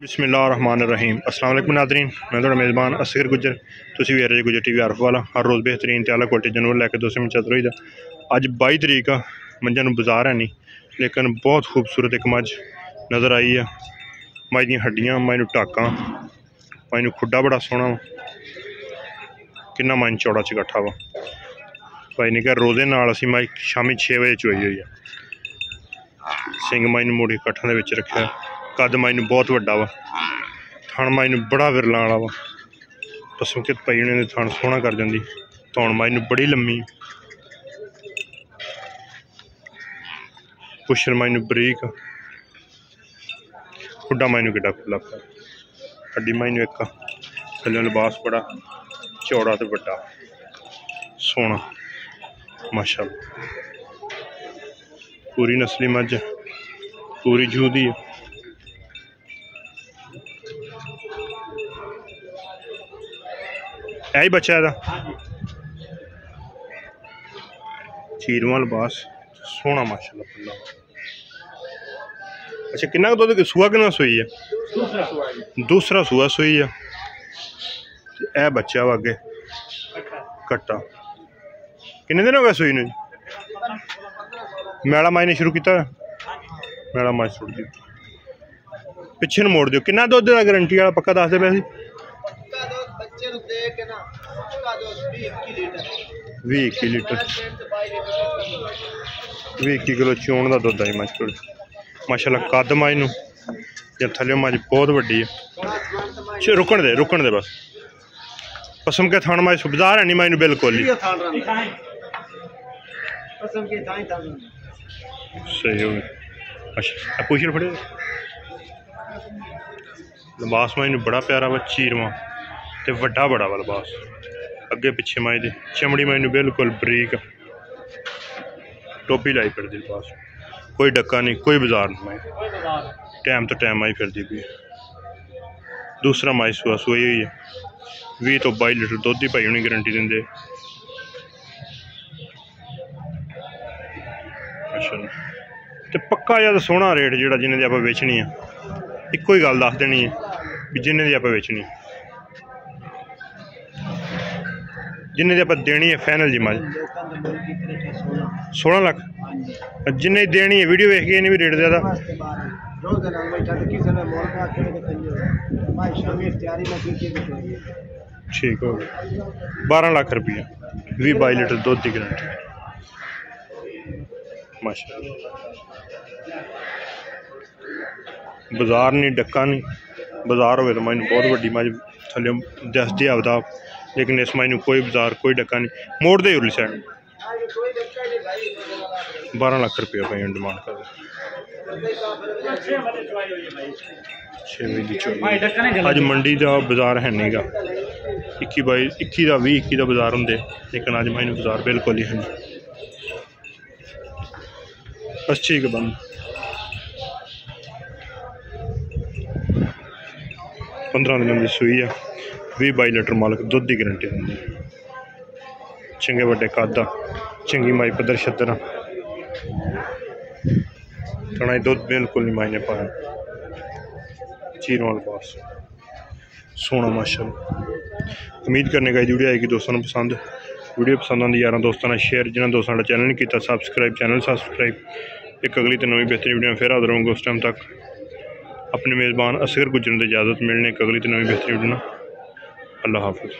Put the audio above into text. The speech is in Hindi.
बिस्मिल्लाहिर्रहमानिर्रहीम। अस्सलाम वालेकुम नाज़रीन, मैं थोड़ा मेज़बान असगर गुजर। तुसी भी रहे गुजर टीवी आरफ वाला हर रोज़ बेहतरीन ते आला क्वालिटी जानवर लैके दोस्तों में चल रही था। अज 22 तरीक आ, मंझा नूं बाजार है नहीं, लेकिन बहुत खूबसूरत एक मझ नज़र आई है। मझ दी हड्डियां, मझ नूं टाकां, मझ नूं खुड्डा बड़ा सोहना, किन्ना मझ चौड़ा चकट्ठा वा। भाई ने कहा रोज़े नाल असीं मझ शामी 6 बजे चोई हुई है। सिंग मझ नूं मोड़ी कट्ठां दे विच रखिया। कद मझ नूं बहुत वड्डा वा, थण मझ नूं बड़ा विरला वाला वा। पसंकित पई उन्हें थण सोहना कर जाती। धौण मझ नूं बड़ी लम्मी, पुछर मझ नूं बरीक, खुड्डा मझ नूं किड्डा खुला पिया। हड्डी मझ नूं एक, थल्ले लिबास बड़ा चौड़ा ते वड्डा सोहना माशाअल्लाह। पूरी नस्ली मझ, पूरी जूह दी है। ही बच्चा है चीरवा लिबास सोहना माशाअल्लाह खुला। अच्छा किन्ना दुद्ध सूआ किन्ना सूई है? दूसरा सूआ सूई है। ए बच्चा वा अगे कट्टा। किन्ने दिन हो गए सूई ने? मैला माई ने शुरू किया, मैला माई सुट दी। पिछे मोड़ दियो। किन्ना दुद्ध का गारंटी वाला पक्का दस दे पैसे? 20-21 लीटर, 20-21 किलो चोण का दुद्ध आई मझ को माशाअल्लाह। कद मझ नूं या थल्ले मझ बहुत वड्डी है। रुकण दे बस। पसम के थान मझ बाजार है नहीं मझ नूं बिल्कुल ही सही हो गया। अच्छा पुछर फड़े लिबास मझ नूं बड़ा प्यारा वा, चीरवा ते वड्डा बड़ा वा लिबास। अगे पिछे मझ दे चमड़ी मझ नूं बिल्कुल बरीक, टोपी लाई फिरदी लिबास। कोई डक्का नहीं, कोई बाजार नहीं, टाइम तो टाइम मझ फिरदी पई। दूसरा मझ सूआ सूई हुई है। 20 तो 22 लीटर दुध ही भाई उन्हें गारंटी देंगे। अच्छा पक्का या सोहना रेट जो जिन्हें आप बेचनी है, इको ही गल दस देनी है भी जिन्हें आप बेचनी, जिन्हें आप देनी है फाइनल जी मझ 16 लाख। जिन्हें देनी है वीडियो वेख के इन्हें भी रेट ज्यादा ठीक हो गया। 12 लाख रुपया, 20-22 लीटर दुध की गारंटी माशाअल्लाह। बाजार नहीं, डक्का नहीं। बाजार हो तो मझ बहुत वड्डी मझ थल्ले दस दी आपदा, लेकिन इस मझ कोई बाजार कोई डक्का नहीं। मोड़ दे उरली साइड 12 लाख रुपया भाई डिमांड कर। अज मंडी का बाजार है नहीं गा। 21 का 20-21 का बाजार होंगे, लेकिन अज मझ बाजार बिल्कुल ही है। बस ठीक है बंद। 15 दिन की सूई है। 20-22 लीटर मालक दुध की गारंटी देंगे। चंगे वड्डे कद, चंगी माई पदर छदर, थना दुध बिल्कुल नहीं मायने पाया। चीरवा लिबास सोहना माशाअल्लाह। उम्मीद करने का वीडियो आएगी दोस्तों को पसंद। वीडियो पसंद आती यार दोस्तों शेयर, जिन्होंने दोस्तों का चैनल नहीं किया सबसक्राइब, चैनल सबसक्राइब। एक अगली तो नवी बेहतरीन वीडियो फिर हाजिर होंगे। उस टाइम तक अपने मेज़बान असगर गुजरन की इजाज़त मिलने। एक अगली तो नवी बेहतरीन वीडियो। अल्लाह हाफिज़।